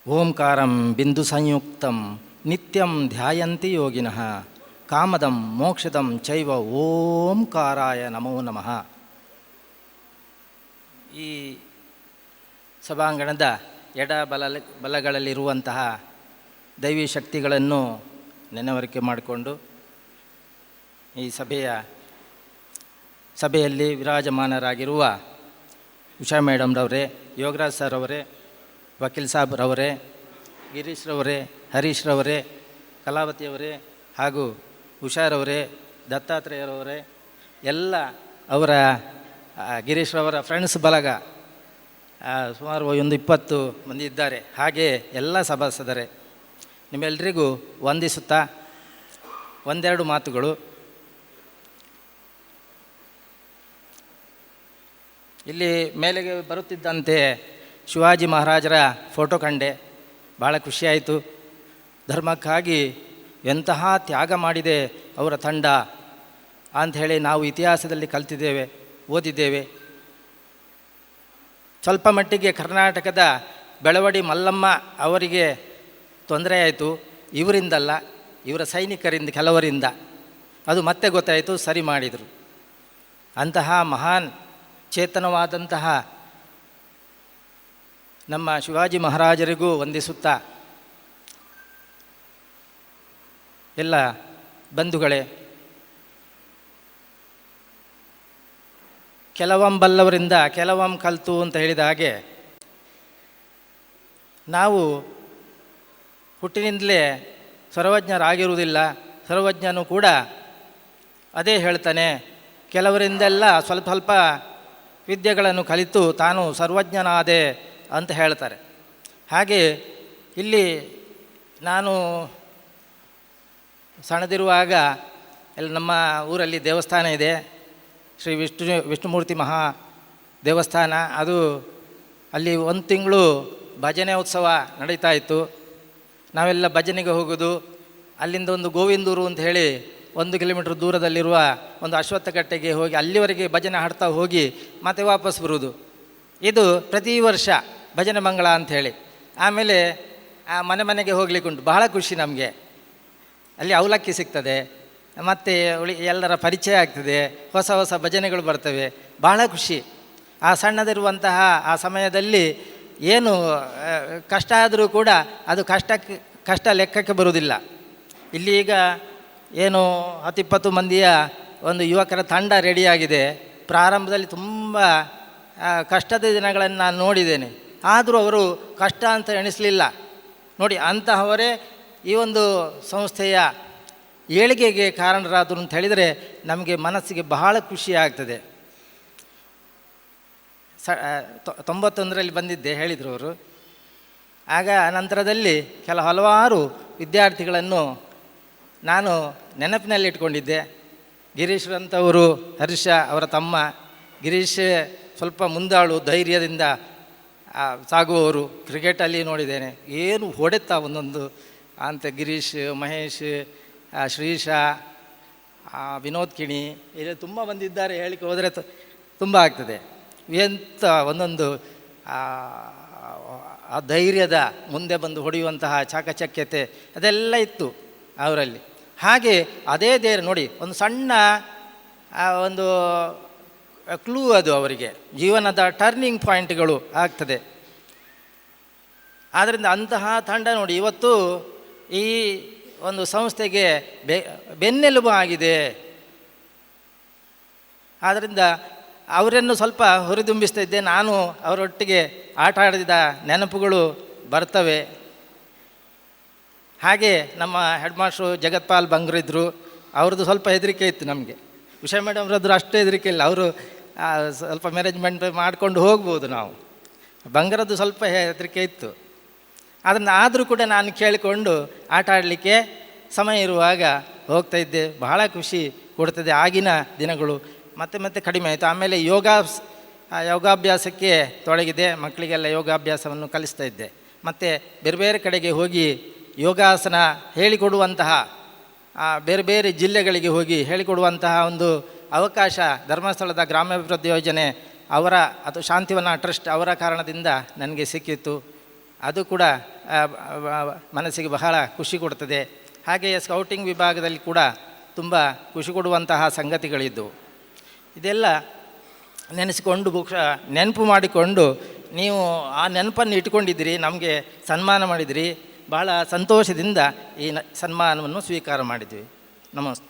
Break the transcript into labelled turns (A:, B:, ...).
A: ಓಂಕಾರಂ ಬಿಂದು ಸಂಯುಕ್ತಂ ನಿತ್ಯಂ ಧ್ಯಾಯಂತಿ ಯೋಗಿನಃ ಕಾಮದಂ ಮೋಕ್ಷದಂ ಚೈವ ಓಂಕಾರಾಯ ನಮೋ ನಮಃ. ಈ ಸಭಾಂಗಣದ ಎಡ ಬಲಗಳಲ್ಲಿರುವಂತಹ ದೈವಿ ಶಕ್ತಿಗಳನ್ನು ನೆನವರಿಕೆ ಮಾಡಿಕೊಂಡು ಈ ಸಭೆಯಲ್ಲಿ ವಿರಾಜಮಾನರಾಗಿರುವ ಉಷಾ ಮೇಡಮ್ರವರೇ, ಯೋಗರಾಜ್ ಸರ್ ಅವರೇ, ವಕೀಲ್ ಸಾಬ್ರವರೇ, ಗಿರೀಶ್ರವರೇ, ಹರೀಶ್ರವರೇ, ಕಲಾವತಿಯವರೇ ಹಾಗೂ ಉಷಾರವರೇ, ದತ್ತಾತ್ರೇಯರವರೇ, ಎಲ್ಲ ಅವರ ಗಿರೀಶ್ರವರ ಫ್ರೆಂಡ್ಸ್ ಬಲಗ ಸುಮಾರು ಒಂದು 20 ಮಂದಿ ಇದ್ದಾರೆ. ಹಾಗೆ ಎಲ್ಲ ಸಭಾಸದರೇ, ನಿಮ್ಮೆಲ್ಲರಿಗೂ ವಂದಿಸುತ್ತಾ ಒಂದೆರಡು ಮಾತುಗಳು. ಇಲ್ಲಿ ಮೇಲೆಗೆ ಬರುತ್ತಿದ್ದಂತೆ ಶಿವಾಜಿ ಮಹಾರಾಜರ ಫೋಟೋ ಕಂಡೆ, ಭಾಳ ಖುಷಿಯಾಯಿತು. ಧರ್ಮಕ್ಕಾಗಿ ಎಂತಹ ತ್ಯಾಗ ಮಾಡಿದೆ ಅವರ ತಂಡ ಅಂಥೇಳಿ ನಾವು ಇತಿಹಾಸದಲ್ಲಿ ಕಲ್ತಿದ್ದೇವೆ, ಓದಿದ್ದೇವೆ. ಸ್ವಲ್ಪ ಮಟ್ಟಿಗೆ ಕರ್ನಾಟಕದ ಬೆಳವಡಿ ಮಲ್ಲಮ್ಮ ಅವರಿಗೆ ತೊಂದರೆ ಆಯಿತು, ಇವರಿಂದಲ್ಲ, ಇವರ ಸೈನಿಕರಿಂದ ಕೆಲವರಿಂದ. ಅದು ಮತ್ತೆ ಗೊತ್ತಾಯಿತು, ಸರಿ ಮಾಡಿದರು. ಅಂತಹ ಮಹಾನ್ ಚೇತನವಾದಂತಹ ನಮ್ಮ ಶಿವಾಜಿ ಮಹಾರಾಜರಿಗೂ ವಂದಿಸುತ್ತಾ, ಎಲ್ಲ ಬಂಧುಗಳೇ, ಕೆಲವಂಬಲ್ಲವರಿಂದ ಕೆಲವಂ ಕಲ್ತು ಅಂತ ಹೇಳಿದ ಹಾಗೆ ನಾವು ಹುಟ್ಟಿನಿಂದಲೇ ಸರ್ವಜ್ಞರಾಗಿರುವುದಿಲ್ಲ. ಸರ್ವಜ್ಞನು ಕೂಡ ಅದೇ ಹೇಳ್ತಾನೆ, ಕೆಲವರಿಂದೆಲ್ಲ ಸ್ವಲ್ಪ ಸ್ವಲ್ಪ ವಿದ್ಯೆಗಳನ್ನು ಕಲಿತು ತಾನು ಸರ್ವಜ್ಞನಾದೆ ಅಂತ ಹೇಳ್ತಾರೆ. ಹಾಗೆ ಇಲ್ಲಿ ನಾನು ಸಣ್ಣದಿರುವಾಗ ಇಲ್ಲಿ ನಮ್ಮ ಊರಲ್ಲಿ ದೇವಸ್ಥಾನ ಇದೆ, ಶ್ರೀ ವಿಷ್ಣುಮೂರ್ತಿ ಮಹಾ ದೇವಸ್ಥಾನ. ಅದು ಅಲ್ಲಿ 1 ತಿಂಗಳು ಭಜನೆ ಉತ್ಸವ ನಡೀತಾ ಇತ್ತು. ನಾವೆಲ್ಲ ಭಜನೆಗೆ ಹೋಗೋದು. ಅಲ್ಲಿಂದ ಒಂದು ಗೋವಿಂದೂರು ಅಂತ ಹೇಳಿ 1 ಕಿಲೋಮೀಟ್ರ್ ದೂರದಲ್ಲಿರುವ ಒಂದು ಅಶ್ವತ್ಥಕಟ್ಟೆಗೆ ಹೋಗಿ ಅಲ್ಲಿವರೆಗೆ ಭಜನೆ ಹಾಡ್ತಾ ಹೋಗಿ ಮತ್ತೆ ವಾಪಸ್ ಬರುವುದು. ಇದು ಪ್ರತಿ ವರ್ಷ ಭಜನೆ ಮಂಗಳ ಅಂಥೇಳಿ. ಆಮೇಲೆ ಮನೆಗೆ ಹೋಗ್ಲಿಕ್ಕುಂಟು, ಬಹಳ ಖುಷಿ ನಮಗೆ. ಅಲ್ಲಿ ಅವಲಕ್ಕಿ ಸಿಗ್ತದೆ, ಮತ್ತು ಎಲ್ಲರ ಪರಿಚಯ ಆಗ್ತದೆ, ಹೊಸ ಹೊಸ ಭಜನೆಗಳು ಬರ್ತವೆ, ಬಹಳ ಖುಷಿ. ಆ ಸಣ್ಣದಿರುವಂತಹ ಆ ಸಮಯದಲ್ಲಿ ಏನು ಕಷ್ಟ ಆದರೂ ಕೂಡ ಅದು ಕಷ್ಟ ಲೆಕ್ಕಕ್ಕೆ ಬರುವುದಿಲ್ಲ. ಇಲ್ಲಿ ಈಗ ಏನು 10-20 ಮಂದಿಯ ಒಂದು ಯುವಕರ ತಂಡ ರೆಡಿಯಾಗಿದೆ. ಪ್ರಾರಂಭದಲ್ಲಿ ತುಂಬ ಕಷ್ಟದ ದಿನಗಳನ್ನು ನಾನು ನೋಡಿದ್ದೇನೆ, ಆದರೂ ಅವರು ಕಷ್ಟ ಅಂತ ಎಣಿಸಲಿಲ್ಲ. ನೋಡಿ, ಅಂತಹವರೇ ಈ ಒಂದು ಸಂಸ್ಥೆಯ ಏಳಿಗೆಗೆ ಕಾರಣರಾದರು ಅಂತ ಹೇಳಿದರೆ ನಮಗೆ ಮನಸ್ಸಿಗೆ ಬಹಳ ಖುಷಿ ಆಗ್ತದೆ. 91ರಲ್ಲಿ ಬಂದಿದ್ದೆ ಹೇಳಿದರು ಅವರು. ಆಗ ನಂತರದಲ್ಲಿ ಹಲವಾರು ವಿದ್ಯಾರ್ಥಿಗಳನ್ನು ನಾನು ನೆನಪಿನಲ್ಲಿ ಇಟ್ಕೊಂಡಿದ್ದೆ. ಗಿರೀಶ್ರಂಥವರು, ಹರ್ಷ ಅವರ ತಮ್ಮ ಗಿರೀಶ್ ಸ್ವಲ್ಪ ಮುಂದಾಳು, ಧೈರ್ಯದಿಂದ ಸಾಗುವವರು. ಕ್ರಿಕೆಟಲ್ಲಿ ನೋಡಿದ್ದೇನೆ, ಏನು ಹೊಡೆತಾ ಒಂದೊಂದು ಅಂತ. ಗಿರೀಶ್, ಮಹೇಶ್, ಶ್ರೀಶ, ವಿನೋದ್ ಕಿಣಿ, ಇಲ್ಲಿ ತುಂಬ ಬಂದಿದ್ದಾರೆ. ಹೇಳಿಕೆ ಹೋದರೆ ತುಂಬ ಆಗ್ತದೆ. ಎಂಥ ಒಂದೊಂದು ಆ ಧೈರ್ಯದ ಮುಂದೆ ಬಂದು ಹೊಡೆಯುವಂತಹ ಚಾಕಚಕ್ಯತೆ ಅದೆಲ್ಲ ಇತ್ತು ಅವರಲ್ಲಿ. ಹಾಗೆ ಅದೇ ಧೈರ್ಯ ನೋಡಿ, ಒಂದು ಸಣ್ಣ ಒಂದು ಕ್ಲೂ ಅದು ಅವರಿಗೆ, ಜೀವನದ ಟರ್ನಿಂಗ್ ಪಾಯಿಂಟ್ಗಳು ಆಗ್ತದೆ. ಆದ್ದರಿಂದ ಅಂತಹ ತಂಡ ನೋಡಿ ಇವತ್ತು ಈ ಒಂದು ಸಂಸ್ಥೆಗೆ ಬೆನ್ನೆಲುಬು ಆಗಿದೆ. ಆದ್ದರಿಂದ ಅವರನ್ನು ಸ್ವಲ್ಪ ಹುರಿದುಂಬಿಸ್ತಾ ಇದ್ದೆ. ನಾನು ಅವರೊಟ್ಟಿಗೆ ಆಟ ಆಡಿದ ನೆನಪುಗಳು ಬರ್ತವೆ. ಹಾಗೆ ನಮ್ಮ ಹೆಡ್ ಮಾಸ್ಟ್ರು ಜಗತ್ಪಾಲ್ ಬಂಗ್ರಿದ್ರು, ಅವ್ರದ್ದು ಸ್ವಲ್ಪ ಹೆದರಿಕೆ ಇತ್ತು ನಮಗೆ. ಉಷಾ ಮೇಡಮ್ರದ್ದು ಅಷ್ಟು ಹೆದರಿಕೆ ಇಲ್ಲ, ಅವರು ಸ್ವಲ್ಪ ಮ್ಯಾನೇಜ್ಮೆಂಟ್ ಮಾಡ್ಕೊಂಡು ಹೋಗ್ಬೋದು ನಾವು. ಬಂಗಾರದ್ದು ಸ್ವಲ್ಪ ಹೆದರಿಕೆ ಇತ್ತು. ಅದನ್ನು ಆದರೂ ಕೂಡ ನಾನು ಕೇಳಿಕೊಂಡು ಆಟ ಆಡಲಿಕ್ಕೆ ಸಮಯ ಇರುವಾಗ ಹೋಗ್ತಾಯಿದ್ದೆ. ಬಹಳ ಖುಷಿ ಕೊಡ್ತದೆ. ಆಗಿನ ದಿನಗಳು ಮತ್ತೆ ಕಡಿಮೆ ಆಯಿತು. ಆಮೇಲೆ ಯೋಗಾಭ್ಯಾಸಕ್ಕೆ ತೊಡಗಿದೆ. ಮಕ್ಕಳಿಗೆಲ್ಲ ಯೋಗಾಭ್ಯಾಸವನ್ನು ಕಲಿಸ್ತಾ ಇದ್ದೆ. ಮತ್ತು ಬೇರೆ ಬೇರೆ ಕಡೆಗೆ ಹೋಗಿ ಯೋಗಾಸನ ಹೇಳಿಕೊಡುವಂತಹ ಬೇರೆ ಬೇರೆ ಜಿಲ್ಲೆಗಳಿಗೆ ಹೋಗಿ ಹೇಳಿಕೊಡುವಂತಹ ಒಂದು ಅವಕಾಶ ಧರ್ಮಸ್ಥಳದ ಗ್ರಾಮಾಭಿವೃದ್ಧಿ ಯೋಜನೆ ಅವರ, ಅದು ಶಾಂತಿವನ ಟ್ರಸ್ಟ್ ಅವರ ಕಾರಣದಿಂದ ನನಗೆ ಸಿಕ್ಕಿತ್ತು. ಅದು ಕೂಡ ಮನಸ್ಸಿಗೆ ಬಹಳ ಖುಷಿ ಕೊಡ್ತದೆ. ಹಾಗೆಯೇ ಸ್ಕೌಟಿಂಗ್ ವಿಭಾಗದಲ್ಲಿ ಕೂಡ ತುಂಬ ಖುಷಿ ಕೊಡುವಂತಹ ಸಂಗತಿಗಳಿದ್ದವು. ಇದೆಲ್ಲ ನೆನೆಸಿಕೊಂಡು ಬಹುಶಃ ನೆನಪು ಮಾಡಿಕೊಂಡು ನೀವು ಆ ನೆನಪನ್ನು ಇಟ್ಕೊಂಡಿದ್ದೀರಿ, ನಮಗೆ ಸನ್ಮಾನ ಮಾಡಿದಿರಿ. ಬಹಳ ಸಂತೋಷದಿಂದ ಈ ಸನ್ಮಾನವನ್ನು ಸ್ವೀಕಾರ ಮಾಡಿದ್ವಿ. ನಮಸ್ತೆ.